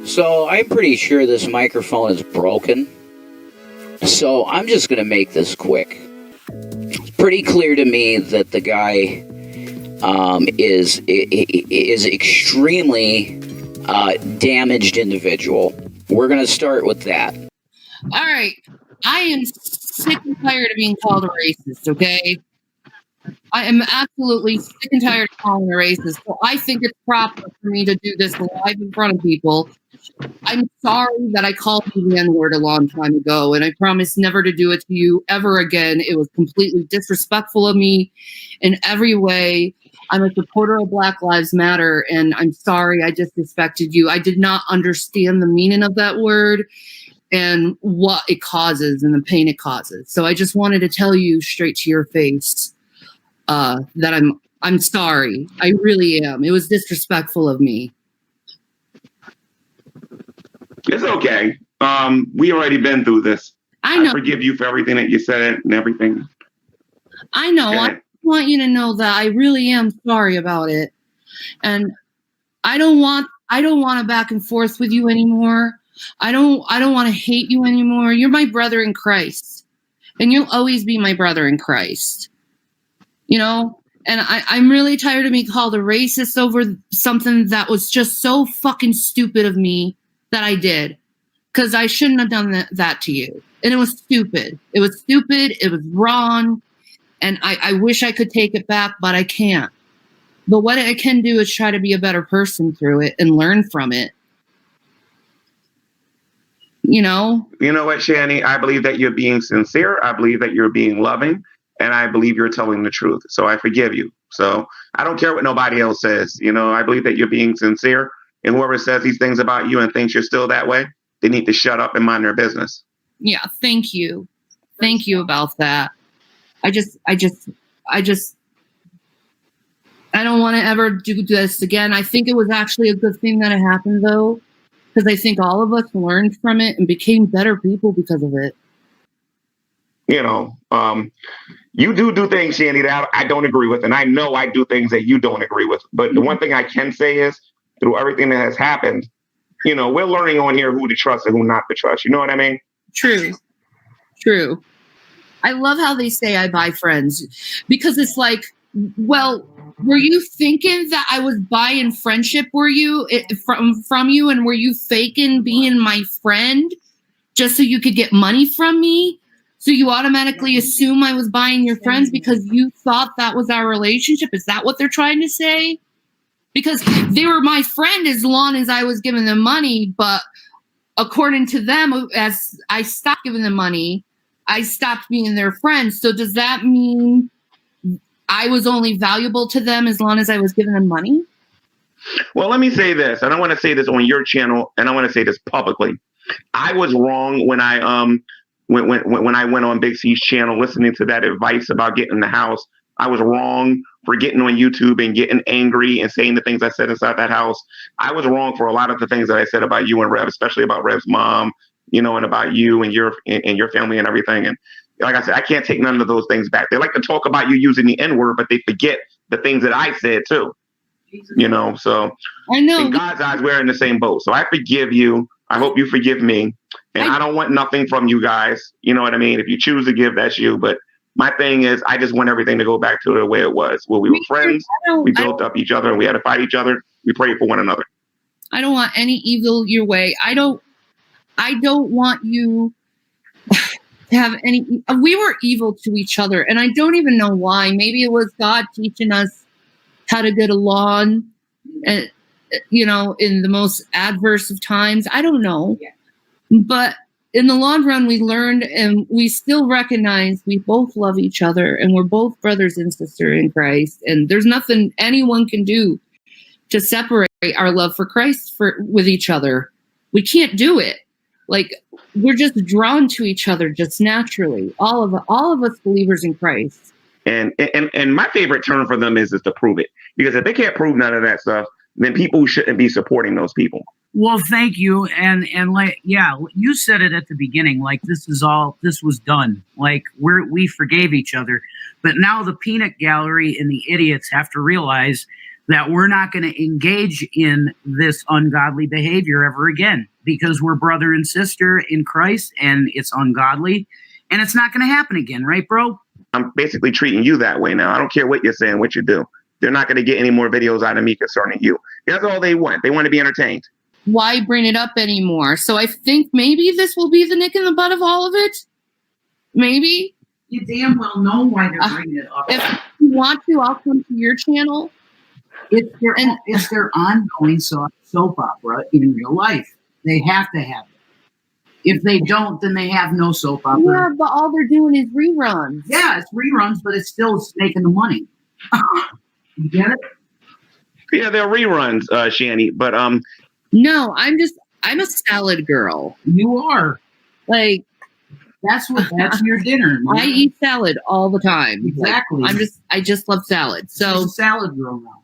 So I'm pretty sure this microphone is broken. So I'm just going to make this quick. It's pretty clear to me that the guy is extremely damaged individual. We're going to start with that. All right. I am sick and tired of being called a racist, okay? I am absolutely sick and tired of calling a racist. So I think it's proper for me to do this live in front of people. I'm sorry that I called you the N-word a long time ago, and I promise never to do it to you ever again. It was completely disrespectful of me in every way. I'm a supporter of Black Lives Matter, and I'm sorry I disrespected you. I did not understand the meaning of that word and what it causes and the pain it causes. So I just wanted to tell you straight to your face that I'm sorry. I really am. It was disrespectful of me. It's okay. We already been through this. I know. I forgive you for everything that you said and everything. I know. I want you to know that I really am sorry about it. And I don't want to back and forth with you anymore. I don't want to hate you anymore. You're my brother in Christ. And you'll always be my brother in Christ. You know? And I'm really tired of being called a racist over something that was just so fucking stupid of me that I did. Because I shouldn't have done that to you. And it was stupid. It was stupid. It was wrong. And I wish I could take it back, but I can't. But what I can do is try to be a better person through it and learn from it. You know? You know what, Shanny? I believe that you're being sincere. I believe that you're being loving. And I believe you're telling the truth. So I forgive you. So I don't care what nobody else says. You know, I believe that you're being sincere. And whoever says these things about you and thinks you're still that way, they need to shut up and mind their business. Yeah, thank you. Thank you about that. I don't want to ever do this again. I think it was actually a good thing that it happened, though, because I think all of us learned from it and became better people because of it. You know, you do things, Shanny, that I don't agree with. And I know I do things that you don't agree with. But the one thing I can say is, through everything that has happened, you know, we're learning on here who to trust and who not to trust. You know what I mean? True. I love how they say I buy friends, because it's like, well, were you thinking that I was buying friendship? Were you from you, and were you faking being my friend just so you could get money from me? So you automatically assume I was buying your friends because you thought that was our relationship? Is that what they're trying to say? Because they were my friend as long as I was giving them money, but according to them, as I stopped giving them money, I stopped being their friend. So does that mean I was only valuable to them as long as I was giving them money? Well, let me say this, and I want to say this on your channel, and I want to say this publicly. I was wrong when I when I went on Big C's channel, listening to that advice about getting the house. I was wrong for getting on YouTube and getting angry and saying the things I said inside that house. I was wrong for a lot of the things that I said about you and Rev, especially about Rev's mom, you know, and about you and your family and everything. And like I said, I can't take none of those things back. They like to talk about you using the N-word, but they forget the things that I said too. You know, so I know. In God's eyes, we're in the same boat. So I forgive you. I hope you forgive me. And I don't want nothing from you guys. You know what I mean? If you choose to give, that's you. But my thing is, I just want everything to go back to the way it was, where we were friends, we built up each other, and we had to fight each other. We prayed for one another. I don't want any evil your way. I don't want you to have any. We were evil to each other, and I don't even know why. Maybe it was God teaching us how to get along, and you know, in the most adverse of times. I don't know, but in the long run, we learned, and we still recognize we both love each other, and we're both brothers and sisters in Christ. And there's nothing anyone can do to separate our love for Christ with each other. We can't do it. Like, we're just drawn to each other just naturally. All of us believers in Christ. And my favorite term for them is to prove it, because if they can't prove none of that stuff, then people shouldn't be supporting those people. Well, thank you. And like, yeah, you said it at the beginning, like this was done. Like we forgave each other. But now the peanut gallery and the idiots have to realize that we're not going to engage in this ungodly behavior ever again because we're brother and sister in Christ and it's ungodly and it's not going to happen again. Right, bro? I'm basically treating you that way now. I don't care what you're saying, what you do. They're not going to get any more videos out of me concerning you. That's all they want. They want to be entertained. Why bring it up anymore? So I think maybe this will be the nick in the butt of all of it. Maybe. You damn well know why they're bringing it up. If you want to, I'll come to your channel. It's their ongoing soap opera in real life. They have to have it. If they don't, then they have no soap opera. Yeah, but all they're doing is reruns. Yeah, it's reruns, but it's still making the money. You get it? Yeah, they're reruns, Shanny. But no, I'm a salad girl. You are. Like that's your dinner. Man. I eat salad all the time. Exactly. Like, I just love salad. So she's a salad girl now.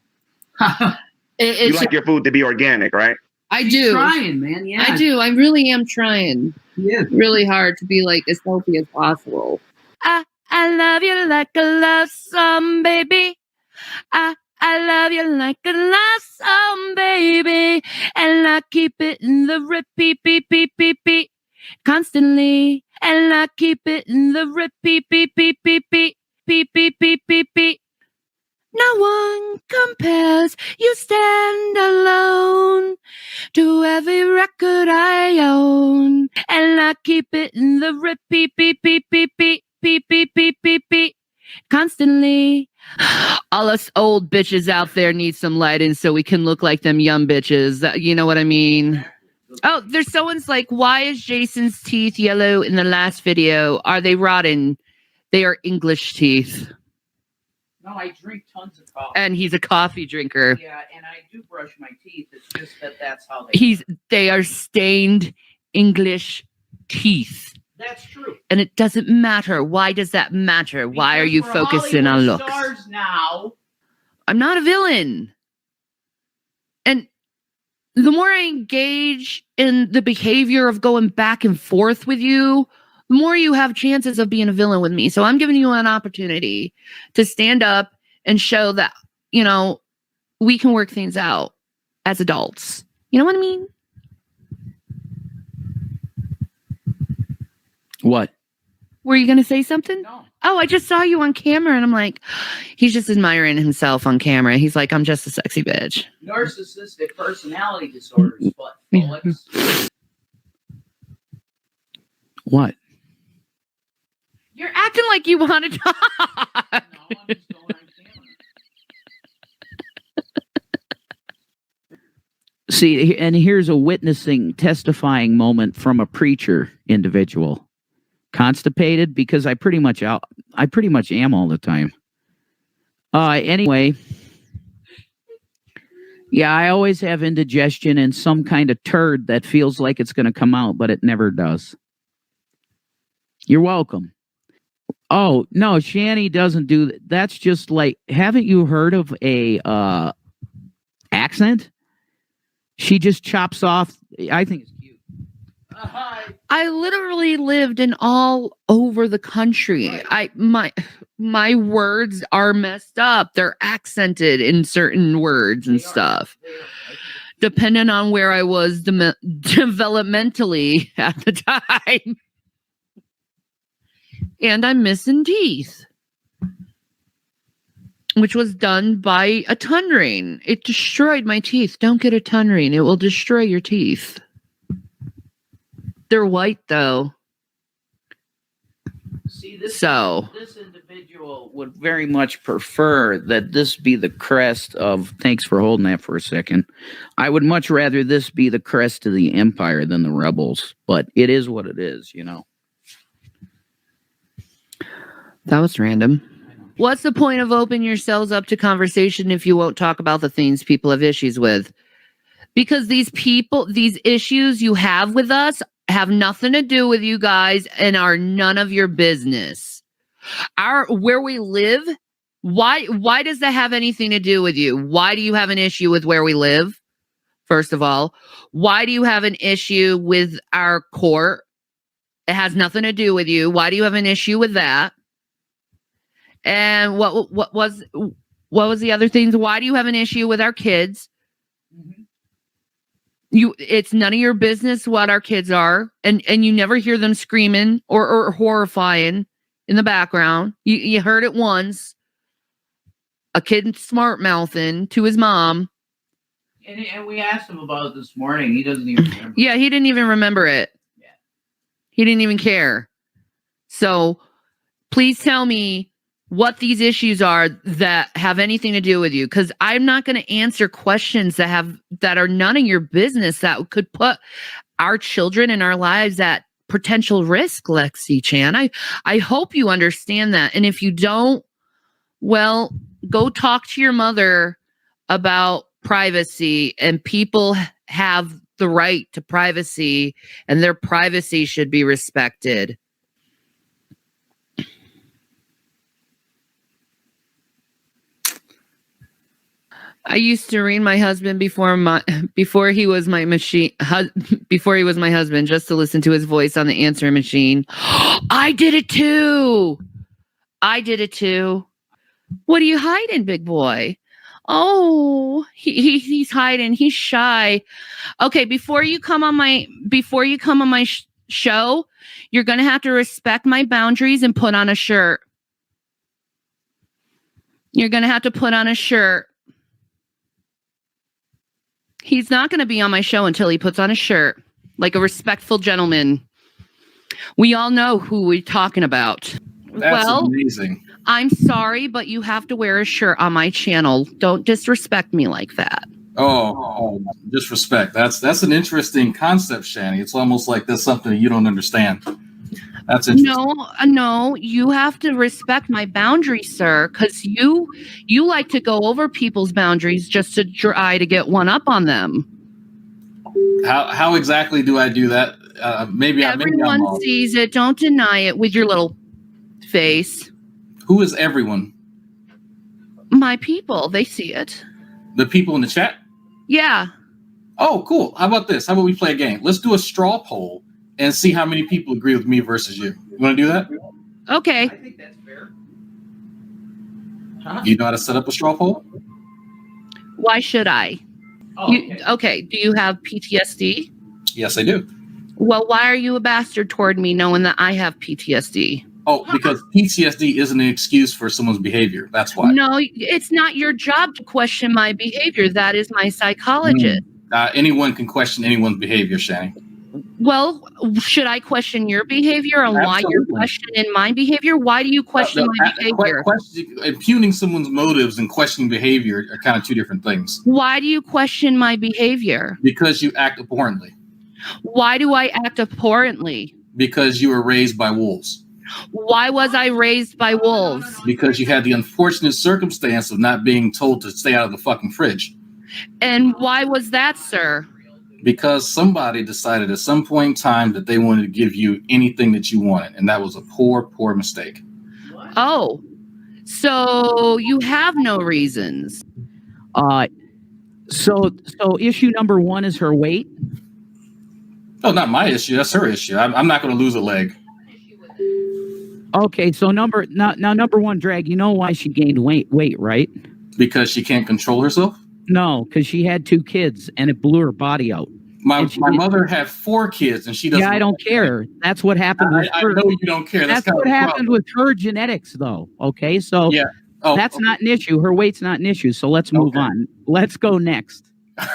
You like your food to be organic, right? I do. You're trying, man. Yeah, I do. I really am trying. Yeah. Really hard to be like as healthy as possible. I love you like a love song, baby. I love you like a love song, baby. And I keep it in the repeat, beep, beep, beep, beep, constantly. And I keep it in the repeat, beep, beep, beep, beep, beep, beep, beep, beep, beep. No one compares, you stand alone to every record I own. And I keep it in the repeat, beep, beep, beep, beep, beep, beep, beep, beep, beep, constantly. All us old bitches out there need some lighting so we can look like them young bitches. You know what I mean? Oh, there's someone's like, why is Jason's teeth yellow in the last video? Are they rotten? They are English teeth. No, I drink tons of coffee. And he's a coffee drinker. Yeah, and I do brush my teeth. It's just that's how they They are stained English teeth. That's true. And it doesn't matter. Why does that matter? Because why are you we're focusing on Hollywood looks? Stars now. I'm not a villain. And the more I engage in the behavior of going back and forth with you, the more you have chances of being a villain with me. So I'm giving you an opportunity to stand up and show that, you know, we can work things out as adults. You know what I mean? What? Were you going to say something? No. Oh, I just saw you on camera and I'm like, he's just admiring himself on camera. He's like, I'm just a sexy bitch. Narcissistic personality disorders, but What? You're acting like you want to talk. No, I'm just going on camera. See, and here's a testifying moment from a preacher individual. Constipated because I pretty much am all the time. Anyway, yeah, I always have indigestion and some kind of turd that feels like it's going to come out, but it never does. You're welcome. Oh, no, Shanny doesn't do that. That's just like, haven't you heard of a accent? She just chops off. I think it's cute. I literally lived in all over the country. My words are messed up. They're accented in certain words and stuff. Depending on where I was developmentally at the time. And I'm missing teeth. Which was done by a tongue ring. It destroyed my teeth. Don't get a tongue ring. It will destroy your teeth. They're white, though. See, this individual would very much prefer that this be the crest of... Thanks for holding that for a second. I would much rather this be the crest of the empire than the rebels. But it is what it is, you know. That was random. What's the point of opening yourselves up to conversation if you won't talk about the things people have issues with? Because these issues you have with us have nothing to do with you guys and are none of your business. Where we live, why does that have anything to do with you? Why do you have an issue with where we live? First of all, why do you have an issue with our court? It has nothing to do with you. Why do you have an issue with that? And what was What was the other things? Why do you have an issue with our kids? It's none of your business what our kids are, and you never hear them screaming or horrifying in the background. You heard it once. A kid smart mouthing to his mom. And we asked him about it this morning. He doesn't even remember. Yeah, he didn't even remember it. Yeah. He didn't even care. So please tell me what these issues are that have anything to do with you, because I'm not going to answer questions that are none of your business that could put our children and our lives at potential risk, Lexi Chan. I hope you understand that. And if you don't, well, go talk to your mother about privacy, and people have the right to privacy, and their privacy should be respected. I used to read my husband before he was my husband, just to listen to his voice on the answering machine. I did it too. What are you hiding, big boy? Oh, he's hiding. He's shy. Okay, before you come on my show, you're gonna have to respect my boundaries and put on a shirt. You're gonna have to put on a shirt. He's not going to be on my show until he puts on a shirt, like a respectful gentleman. We all know who we're talking about. That's amazing. I'm sorry, but you have to wear a shirt on my channel. Don't disrespect me like that. Oh, disrespect. That's an interesting concept, Shanny. It's almost like that's something you don't understand. That's interesting. No, you have to respect my boundaries, sir, because you like to go over people's boundaries just to try to get one up on them. How exactly do I do that? Maybe everyone sees it. Don't deny it with your little face. Who is everyone? My people. They see it. The people in the chat? Yeah. Oh, cool. How about this? How about we play a game? Let's do a straw poll and see how many people agree with me versus you. You want to do that? Okay. I think that's fair. Huh? You know how to set up a straw poll? Why should I? Oh, okay. Do you have PTSD? Yes, I do. Well, why are you a bastard toward me knowing that I have PTSD? Oh, because PTSD isn't an excuse for someone's behavior. That's why. No, it's not your job to question my behavior. That is my psychologist. Anyone can question anyone's behavior, Shanny. Well, should I question your behavior and why you're questioning my behavior? Why do you question my behavior? Impugning someone's motives and questioning behavior are kind of two different things. Why do you question my behavior? Because you act abhorrently. Why do I act abhorrently? Because you were raised by wolves. Why was I raised by wolves? Because you had the unfortunate circumstance of not being told to stay out of the fucking fridge. And why was that, sir? Because somebody decided at some point in time that they wanted to give you anything that you wanted. And that was a poor mistake. Oh, so you have no reasons. So issue number one is her weight. Oh, not my issue. That's her issue. I'm not going to lose a leg. Okay, so number one, Drag, you know why she gained weight, right? Because she can't control herself? No, because she had 2 kids and it blew her body out. My mother had 4 kids and she doesn't. Yeah, I don't care. That's what happened with her. I know you don't care. That's what happened with her genetics, though. Okay, so yeah. That's not an issue. Her weight's not an issue. So let's move on. Let's go next.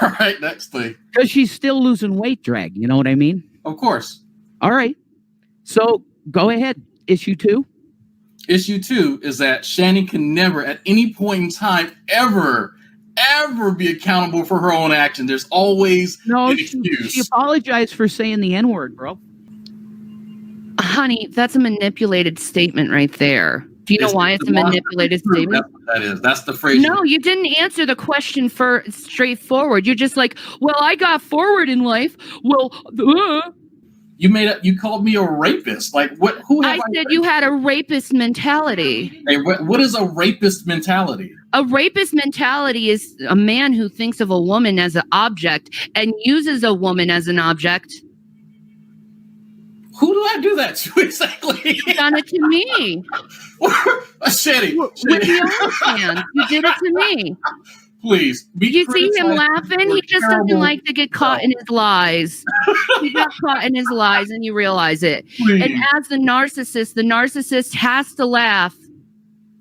All right, next thing. Because she's still losing weight, Drag. You know what I mean? Of course. All right. So go ahead. Issue 2. Issue 2 is that Shanny can never, at any point in time, ever be accountable for her own action. There's always an excuse. She apologized for saying the N-word, bro. Honey, that's a manipulated statement right there. Do you know why it's a manipulated statement? That's what that is. That's the phrase. No, you didn't answer the question for straightforward. You're just like, well, I got forward in life. Well, You called me a rapist. Like what? I said you had a rapist mentality. Hey, what is a rapist mentality? A rapist mentality is a man who thinks of a woman as an object and uses a woman as an object. Who did I do that to exactly? You done it to me. Shanny. With the OnlyFans. You did it to me. Please. You see him laughing? He just doesn't like to get caught in his lies. He got caught in his lies and you realize it. Please. And as the narcissist has to laugh.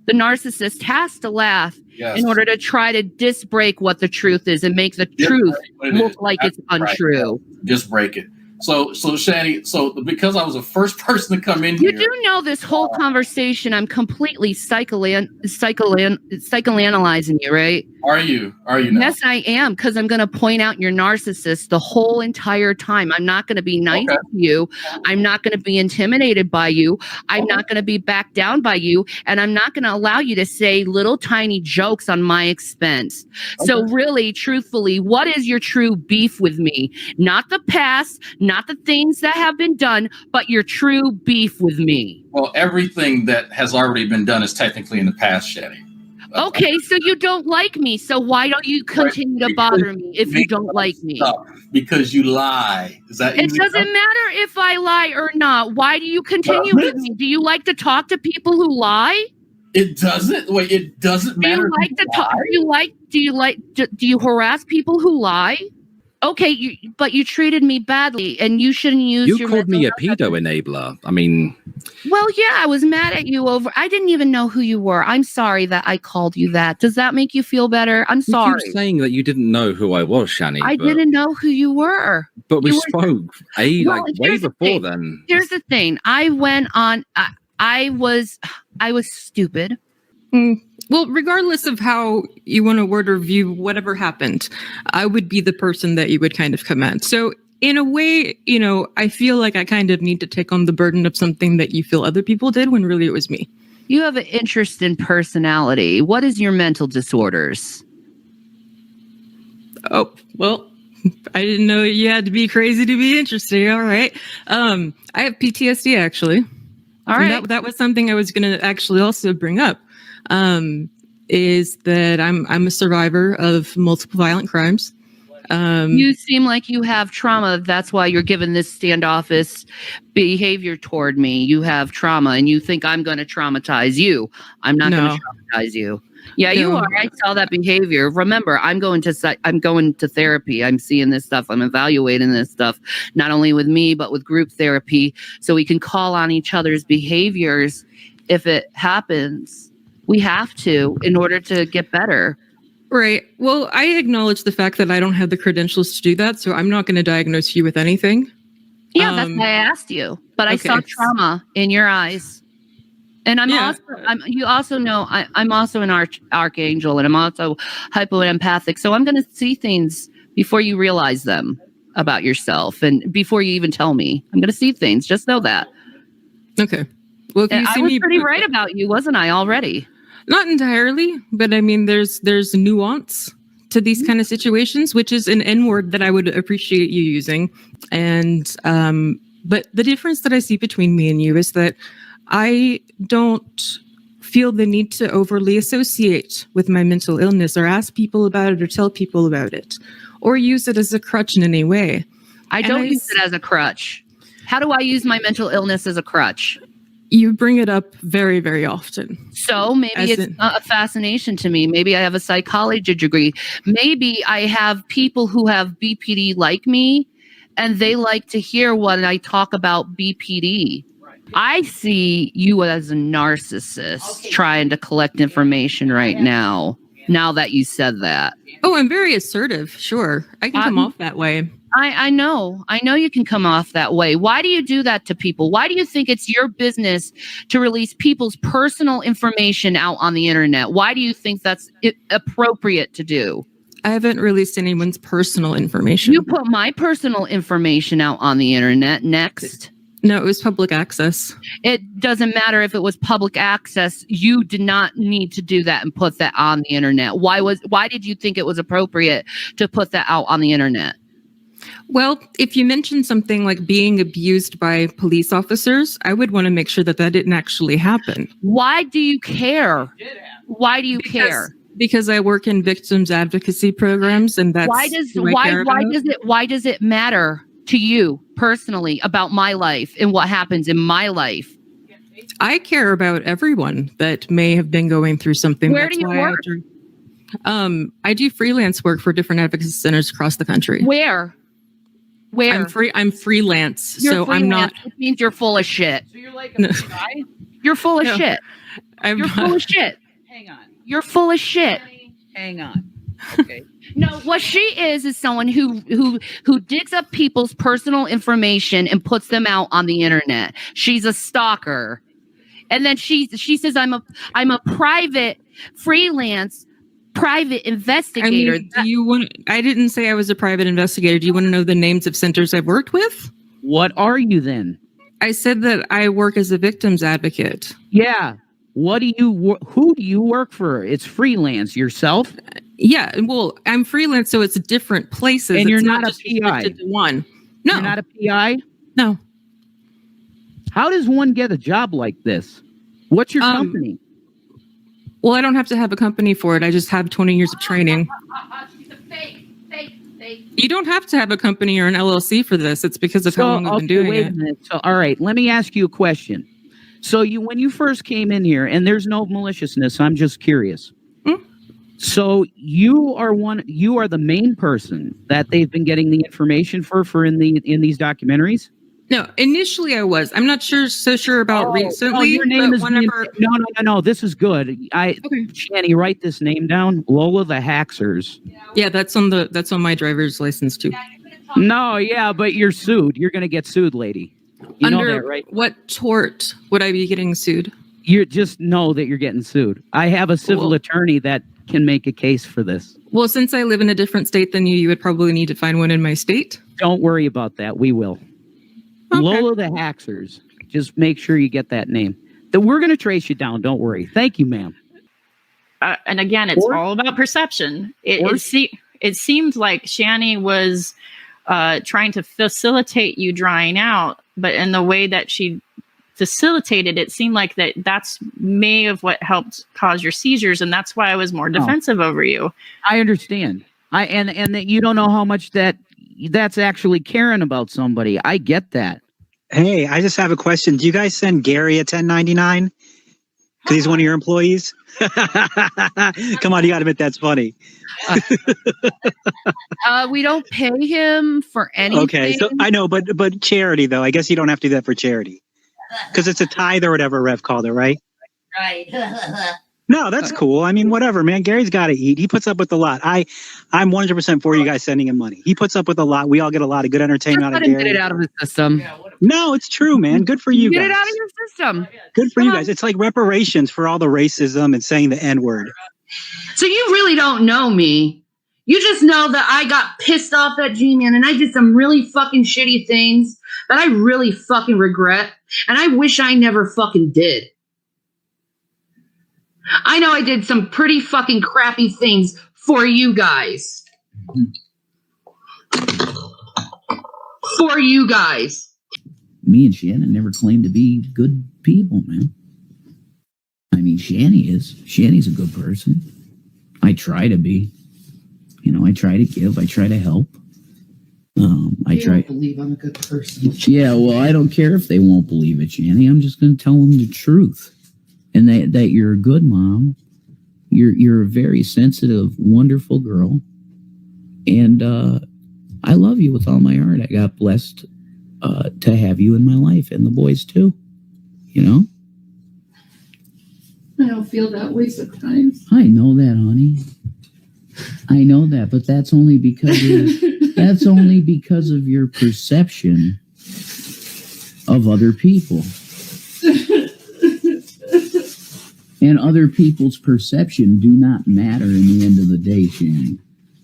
The narcissist has to laugh in order to try to disbreak what the truth is and make the truth look like it's untrue. Just break it. So Shanny, because I was the first person to come in here. You do know this whole conversation, I'm completely psychoanalyzing you, right? Are you now? Yes, I am, because I'm going to point out your narcissist the whole entire time. I'm not going to be nice to you. I'm not going to be intimidated by you. I'm not going to be backed down by you. And I'm not going to allow you to say little tiny jokes on my expense. So really, truthfully, what is your true beef with me? Not the past, not the things that have been done, but your true beef with me. Well, everything that has already been done is technically in the past, Shanny. Okay, so you don't like me. So why don't you continue to bother me if you don't like me? Because you lie. Is that it doesn't matter if I lie or not. Why do you continue with me? Do you like to talk to people who lie? It doesn't. Wait, it doesn't matter. Do you like to talk? Do you harass people who lie? Okay, but you treated me badly, and you shouldn't use. You called me a pedo enabler. I mean, well, yeah, I was mad at you over. I didn't even know who you were. I'm sorry that I called you that. Does that make you feel better? I'm sorry. You keep saying that you didn't know who I was, Shanny. I didn't know who you were. But we spoke way before then. Here's the thing. I went on. I was stupid. Well, regardless of how you want to word or view whatever happened, I would be the person that you would kind of come at. So in a way, I feel like I kind of need to take on the burden of something that you feel other people did when really it was me. You have an interest in personality. What is your mental disorders? Oh, well, I didn't know you had to be crazy to be interested. All right. I have PTSD, actually. All right. That was something I was going to actually also bring up. Is that I'm a survivor of multiple violent crimes. You seem like you have trauma. That's why you're given this standoffish behavior toward me. You have trauma, and you think I'm going to traumatize you. I'm not going to traumatize you. Yeah, you are. I saw that behavior. Remember, I'm going to therapy. I'm seeing this stuff. I'm evaluating this stuff, not only with me, but with group therapy, so we can call on each other's behaviors if it happens. We have to in order to get better. Right. Well, I acknowledge the fact that I don't have the credentials to do that, so I'm not going to diagnose you with anything. Yeah, that's why I asked you. But I saw trauma in your eyes. And you also know I'm also an archangel, and I'm also hypoempathic. So I'm going to see things before you realize them about yourself, and before you even tell me. I'm going to see things. Just know that. Okay. Well, I was pretty right about you, wasn't I, already? Not entirely, but I mean, there's nuance to these kind of situations, which is an N word that I would appreciate you using. And but the difference that I see between me and you is that I don't feel the need to overly associate with my mental illness or ask people about it or tell people about it or use it as a crutch in any way. I don't use it as a crutch. How do I use my mental illness as a crutch? You bring it up very, very often. So maybe it's not a fascination to me. Maybe I have a psychology degree. Maybe I have people who have BPD like me, and they like to hear when I talk about BPD. I see you as a narcissist trying to collect information right now that you said that. Oh, I'm very assertive. Sure. I can come off that way. I know you can come off that way. Why do you do that to people? Why do you think it's your business to release people's personal information out on the internet? Why do you think that's appropriate to do? I haven't released anyone's personal information. You put my personal information out on the internet. Next. No, it was public access. It doesn't matter if it was public access. You did not need to do that and put that on the internet. Why did you think it was appropriate to put that out on the internet? Well, if you mention something like being abused by police officers, I would want to make sure that didn't actually happen. Why do you care? Why do you care? Because I work in victims advocacy programs, and that's why does it matter? to you personally about my life and what happens in my life? I care about everyone that may have been going through something. Where do you work? I do freelance work for different advocacy centers across the country. Where? I'm freelance, You're so I'm not. It means you're full of shit. So you're like a guy? You're full of shit. You're full of shit. Hang on. You're full of shit. Hang on. Okay. No, what she is someone who digs up people's personal information and puts them out on the internet. She's a stalker. And then she says I'm a private freelance private investigator. Do you want? I didn't say I was a private investigator. Do you want to know the names of centers I've worked with? What are you then? I said that I work as a victims advocate. Yeah. Who do you work for? It's freelance. Yourself? Yeah. Well, I'm freelance, so it's different places. And you're it's not a just PI? restricted to one. No. You're not a PI? No. How does one get a job like this? What's your company? Well, I don't have to have a company for it. I just have 20 years of training. Fake. You don't have to have a company or an LLC for this. It's because of how long I've been doing it. A minute. So, all right, let me ask you a question. So when you first came in here, and there's no maliciousness, I'm just curious. So you are the main person that they've been getting the information for in these documentaries? No, initially I was. I'm not so sure about recently. Your name is whenever... No, this is good. Okay. Shanny, write this name down. Lola the Haxers. Yeah, that's on my driver's license too. No, yeah, but you're sued. You're gonna get sued, lady. You know that, right? What tort would I be getting sued? You just know that you're getting sued. I have a civil attorney that can make a case for this. Well, since I live in a different state than you would probably need to find one in my state. Don't worry about that. We will. Okay. Lola the Haxers. Just make sure you get that name. We're going to trace you down. Don't worry. Thank you, ma'am. And again, it's all about perception. It seemed like Shanny was trying to facilitate you drying out, but in the way that she facilitated, it seemed like that's may have what helped cause your seizures, and that's why I was more defensive over you. I understand. And that you don't know how much that's actually caring about somebody. I get that. Hey, I just have a question. Do you guys send Gary a 1099? Because he's one of your employees? Come on, you got to admit that's funny. We don't pay him for anything. Okay, so I know, but charity, though. I guess you don't have to do that for charity. Because it's a tithe or whatever Rev called it, right? Right. No, that's cool. I mean, whatever, man. Gary's got to eat. He puts up with a lot. I'm 100% for you guys sending him money. He puts up with a lot. We all get a lot of good entertainment out of Gary. Get it out of his system. No, it's true, man. Good for you guys. Get it out of your system. Good for you guys. It's like reparations for all the racism and saying the N-word. So you really don't know me. You just know that I got pissed off at G-Man and I did some really fucking shitty things that I really fucking regret. And I wish I never fucking did. I know I did some pretty fucking crappy things for you guys. For you guys. Me and Shannon never claimed to be good people, man. I mean, Shanny's a good person. I try to be. I try to give. I try to help. I don't believe I'm a good person. Yeah, well, I don't care if they won't believe it, Shanny. I'm just going to tell them the truth. And that you're a good mom. You're a very sensitive, wonderful girl. And I love you with all my heart. I got blessed to have you in my life, and the boys too. I don't feel that way sometimes. I know that, honey. I know that, but that's only because of your perception of other people. And other people's perception do not matter in the end of the day, Shanny.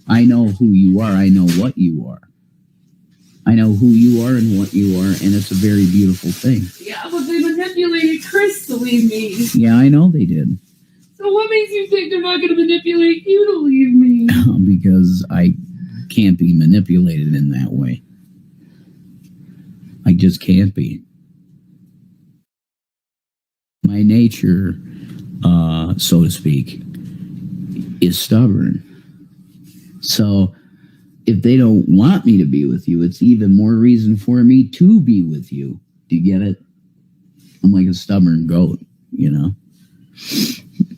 I know who you are. I know what you are. I know who you are and what you are, and it's a very beautiful thing. Yeah, but they manipulated Chris to leave me. Yeah, I know they did. So what makes you think they're not going to manipulate you to leave me? Because I can't be manipulated in that way. I just can't be. My nature, so to speak, is stubborn. So if they don't want me to be with you, it's even more reason for me to be with you. Do you get it? I'm like a stubborn goat, you know?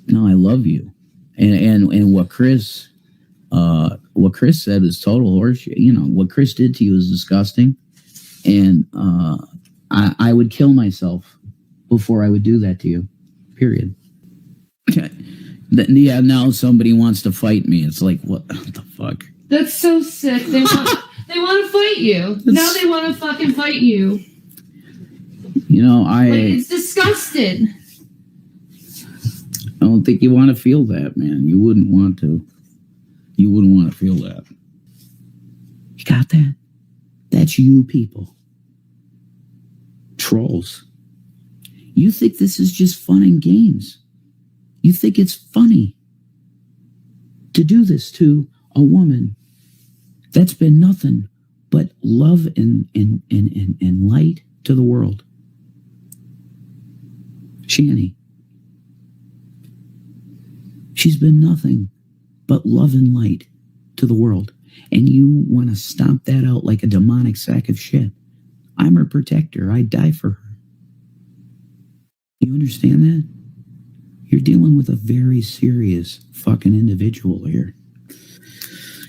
No, I love you. And what Chris said is total horseshit. You know, what Chris did to you is disgusting. And I would kill myself before I would do that to you. Period. Yeah, now somebody wants to fight me. It's like, what the fuck? That's so sick. They want to fight you. Now they want to fucking fight you. You know, it's disgusting. I don't think you want to feel that, man. You wouldn't want to. You wouldn't want to feel that. You got that? That's you people. Trolls. You think this is just fun and games. You think it's funny to do this to a woman that's been nothing but love and light to the world. Shanny. She's been nothing but love and light to the world. And you want to stomp that out like a demonic sack of shit. I'm her protector. I'd die for her. You understand that? You're dealing with a very serious fucking individual here.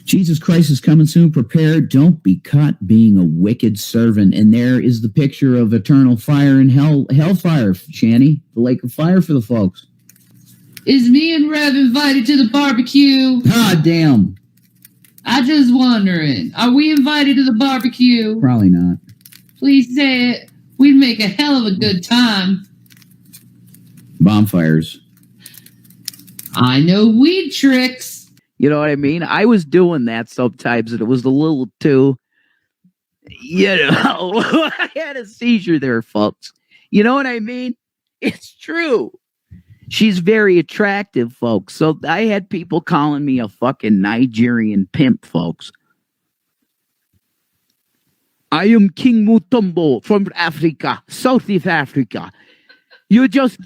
Jesus Christ is coming soon. Prepare. Don't be caught being a wicked servant. And there is the picture of eternal fire and hellfire, Shanny. The lake of fire for the folks. Is me and Rev invited to the barbecue? Ah, damn. I just wondering. Are we invited to the barbecue? Probably not. Please say it. We'd make a hell of a good time. Bonfires. I know weed tricks. You know what I mean? I was doing that sometimes, and it was a little too, you know, I had a seizure there, folks. You know what I mean? It's true. She's very attractive, folks. So I had people calling me a fucking Nigerian pimp, folks. I am King Mutombo from Africa, Southeast Africa. You give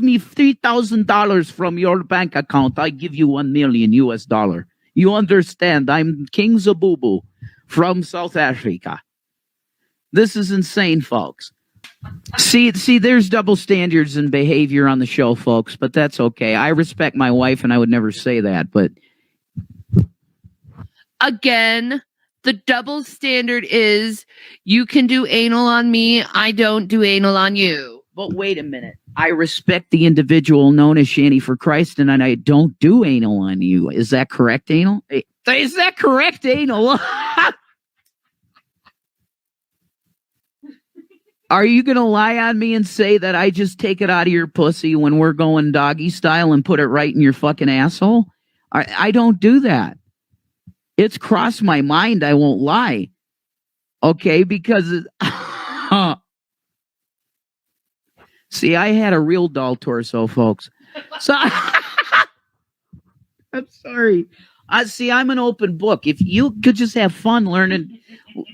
me $3,000 from your bank account. I give you $1 million US. You understand? I'm King Zabubu from South Africa. This is insane, folks. See, there's double standards in behavior on the show, folks, but that's okay. I respect my wife, and I would never say that, but again, the double standard is you can do anal on me, I don't do anal on you. But wait a minute. I respect the individual known as ShannyForChrist, and I don't do anal on you. Is that correct, anal? Is that correct, anal? Are you going to lie on me and say that I just take it out of your pussy when we're going doggy style and put it right in your fucking asshole? I don't do that. It's crossed my mind, I won't lie. Okay, because... See, I had a real doll torso, folks. So I'm sorry. See, I'm an open book. If you could just have fun learning,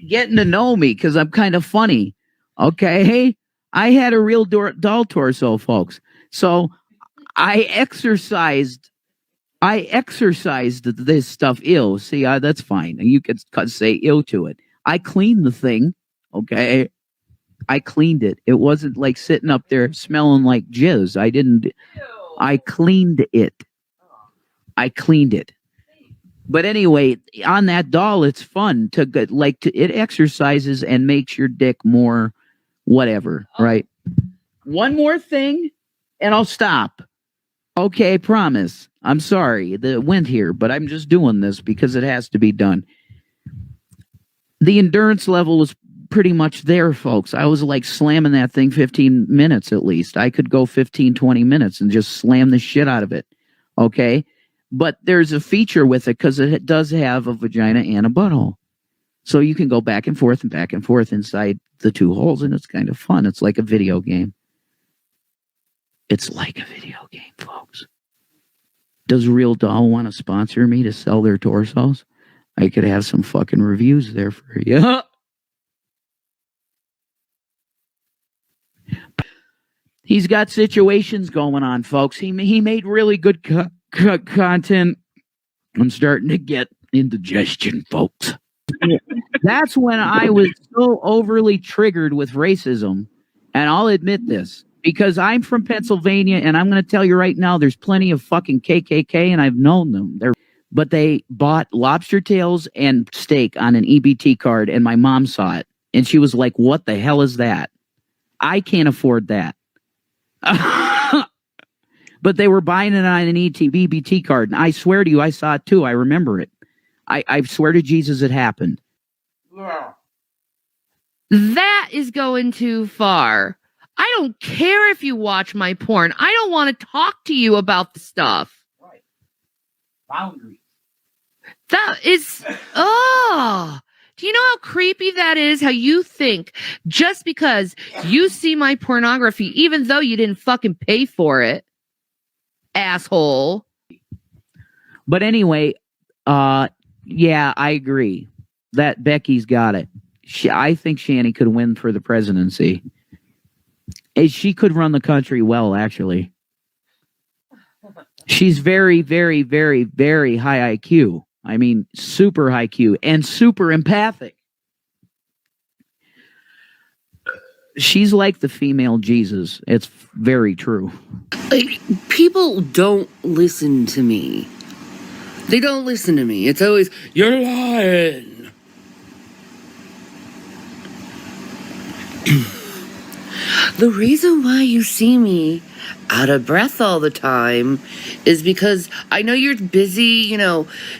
getting to know me, because I'm kind of funny. Okay? I had a real doll torso, folks. So I exercised this stuff ill. See, that's fine. You could say ill to it. I cleaned the thing. Okay? I cleaned it. It wasn't like sitting up there smelling like jizz. I didn't. I cleaned it. I cleaned it. But anyway, on that doll, it's fun to get it exercises and makes your dick more whatever, right? One more thing, and I'll stop. Okay, promise. I'm sorry that it went here, but I'm just doing this because it has to be done. The endurance level was pretty much there, folks. I was like slamming that thing 15 minutes at least. I could go 15, 20 minutes and just slam the shit out of it. Okay? But there's a feature with it because it does have a vagina and a butthole. So you can go back and forth inside the two holes, and it's kind of fun. It's like a video game. It's like a video game, folks. Does Real Doll want to sponsor me to sell their torsos? I could have some fucking reviews there for you. He's got situations going on, folks. He made really good content. I'm starting to get Indigestion, folks. That's when I was so overly triggered with racism, and I'll admit this, because I'm from Pennsylvania, and I'm going to tell you right now, there's plenty of fucking KKK, and I've known them. But they bought lobster tails and steak on an EBT card, and my mom saw it, and she was like, what the hell is that? I can't afford that. But they were buying it on an EBT card, and I swear to you, I saw it too. I remember it. I swear to Jesus it happened. That is going too far. I don't care if you watch my porn. I don't want to talk to you about the stuff. Right. Boundaries. That is, do you know how creepy that is? How you think just because you see my pornography, even though you didn't fucking pay for it, asshole. But anyway, yeah, I agree that Becky's got it. I think Shanny could win for the presidency. She could run the country well, actually. She's very, very, very, very high IQ. I mean, super high IQ and super empathic. She's like the female Jesus. It's very true. Like, people don't listen to me. They don't listen to me. It's always, you're lying. The reason why you see me out of breath all the time is because I know you're busy,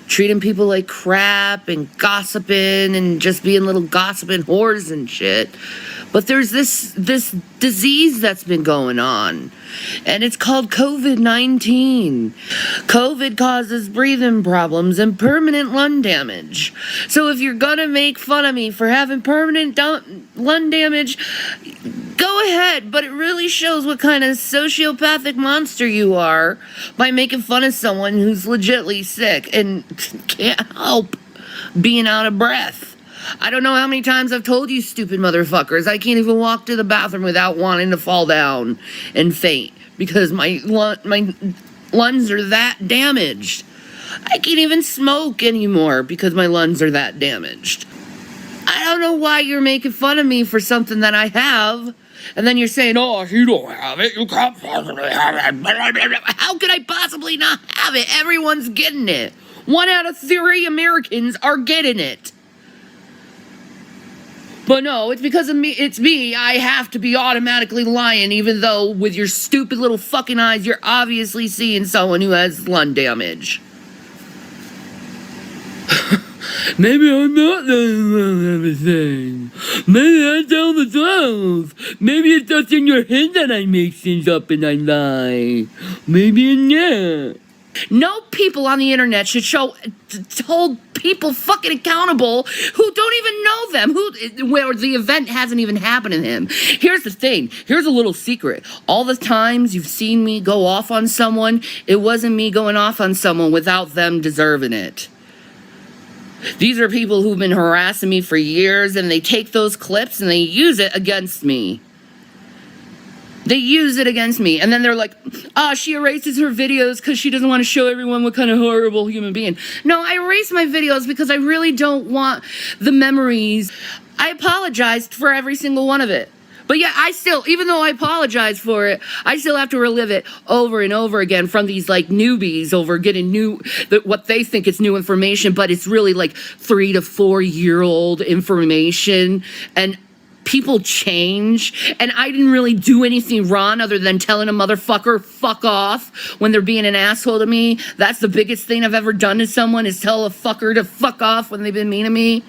treating people like crap and gossiping and just being little gossiping whores and shit. But there's this disease that's been going on, and it's called COVID-19. COVID causes breathing problems and permanent lung damage. So if you're gonna make fun of me for having permanent lung damage, go ahead, but it really shows what kind of sociopathic monster you are by making fun of someone who's legitly sick and can't help being out of breath. I don't know how many times I've told you stupid motherfuckers, I can't even walk to the bathroom without wanting to fall down and faint because my lungs are that damaged. I can't even smoke anymore because my lungs are that damaged. I don't know why you're making fun of me for something that I have, and then you're saying, oh, you don't have it, you can't possibly have it. How could I possibly not have it? Everyone's getting it. 1 out of 3 Americans are getting it. But no, it's because of me. It's me. I have to be automatically lying, even though with your stupid little fucking eyes, you're obviously seeing someone who has lung damage. Maybe I'm not telling everything. Maybe I tell the truth. Maybe it's just in your head that I make things up and I lie. Maybe not. No people on the internet should hold people fucking accountable who don't even know them, where the event hasn't even happened to him. Here's the thing. Here's a little secret. All the times you've seen me go off on someone, it wasn't me going off on someone without them deserving it. These are people who've been harassing me for years, and they take those clips and they use it against me. They use it against me, and then they're like, she erases her videos because she doesn't want to show everyone what kind of horrible human being. No, I erase my videos because I really don't want the memories. I apologized for every single one of it. But yeah, I still, even though I apologize for it, I still have to relive it over and over again from these like newbies over getting what they think is new information, but it's really like 3 to 4 year old information. And people change, and I didn't really do anything wrong other than telling a motherfucker fuck off when they're being an asshole to me. That's the biggest thing I've ever done to someone, is tell a fucker to fuck off when they've been mean to me.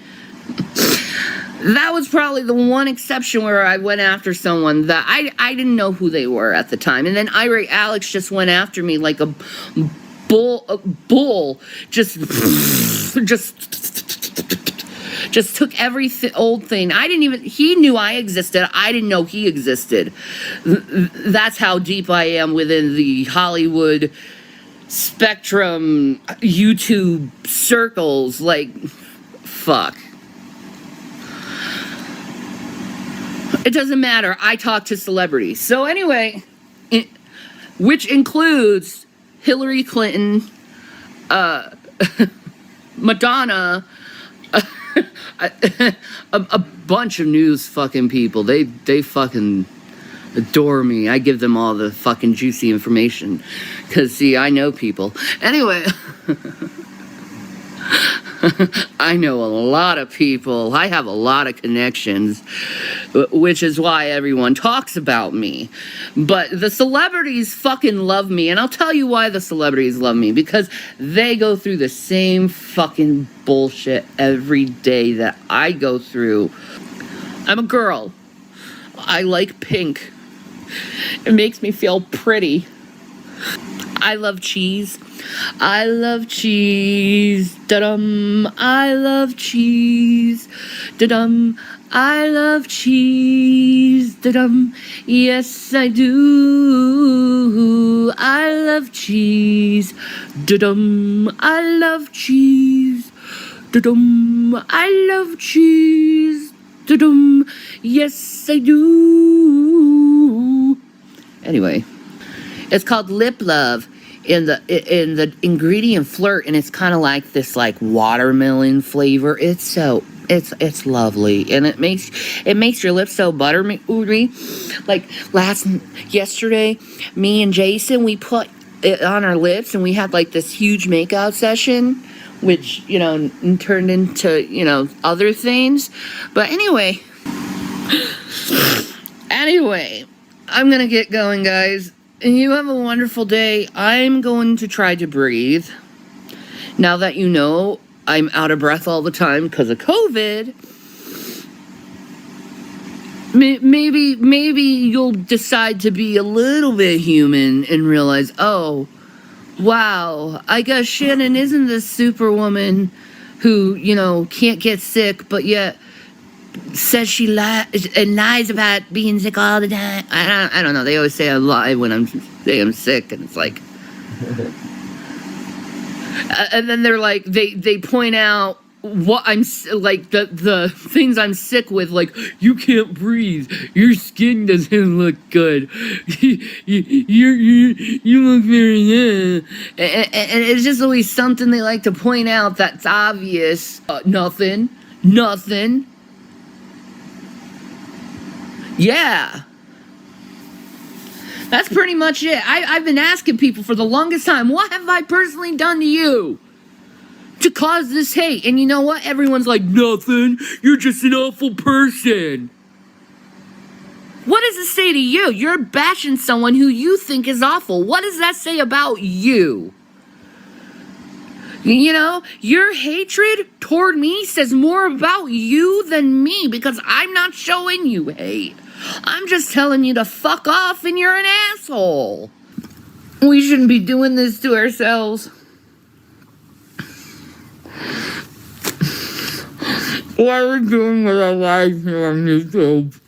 That was probably the one exception where I went after someone that I didn't know who they were at the time. And then Irate Alex just went after me like a bull, just took every old thing. He knew I existed. I didn't know he existed. That's how deep I am within the Hollywood spectrum, YouTube circles. Like, fuck. It doesn't matter. I talk to celebrities. So anyway, which includes Hillary Clinton, Madonna, a bunch of news fucking people. They fucking adore me. I give them all the fucking juicy information. Because, see, I know people. Anyway, I know a lot of people. I have a lot of connections, which is why everyone talks about me. But the celebrities fucking love me, and I'll tell you why the celebrities love me. Because they go through the same fucking bullshit every day that I go through. I'm a girl. I like pink. It makes me feel pretty. I love cheese. I love cheese. Da-dum. I love cheese. Da-dum. I love cheese. Da-dum. Yes, I do. I love cheese. Da-dum. I love cheese. Da-dum. I love cheese. Da-dum. Yes, I do. Anyway, it's called Lip Love in the ingredient flirt, and it's kind of like this like watermelon flavor. It's it's lovely, and it makes your lips so buttery. Like yesterday, me and Jason, we put it on our lips, and we had like this huge makeout session, which turned into other things. But anyway, I'm gonna get going, guys. You have a wonderful day. I'm going to try to breathe. Now that you know I'm out of breath all the time because of COVID, maybe you'll decide to be a little bit human and realize, oh, wow, I guess Shannon isn't this superwoman who, can't get sick, but yet says she lies about being sick all the time. I don't know. They always say I lie when I'm sick, and it's like, and then they're like, they point out what I'm like the things I'm sick with, like you can't breathe, your skin doesn't look good, you look very and it's just always something they like to point out that's obvious. Nothing. Yeah. That's pretty much it. I've been asking people for the longest time, what have I personally done to you to cause this hate? And you know what? Everyone's like, nothing. You're just an awful person. What does it say to you? You're bashing someone who you think is awful. What does that say about you? Your hatred toward me says more about you than me, because I'm not showing you hate. I'm just telling you to fuck off, and you're an asshole. We shouldn't be doing this to ourselves. Why are we doing what I like here on YouTube?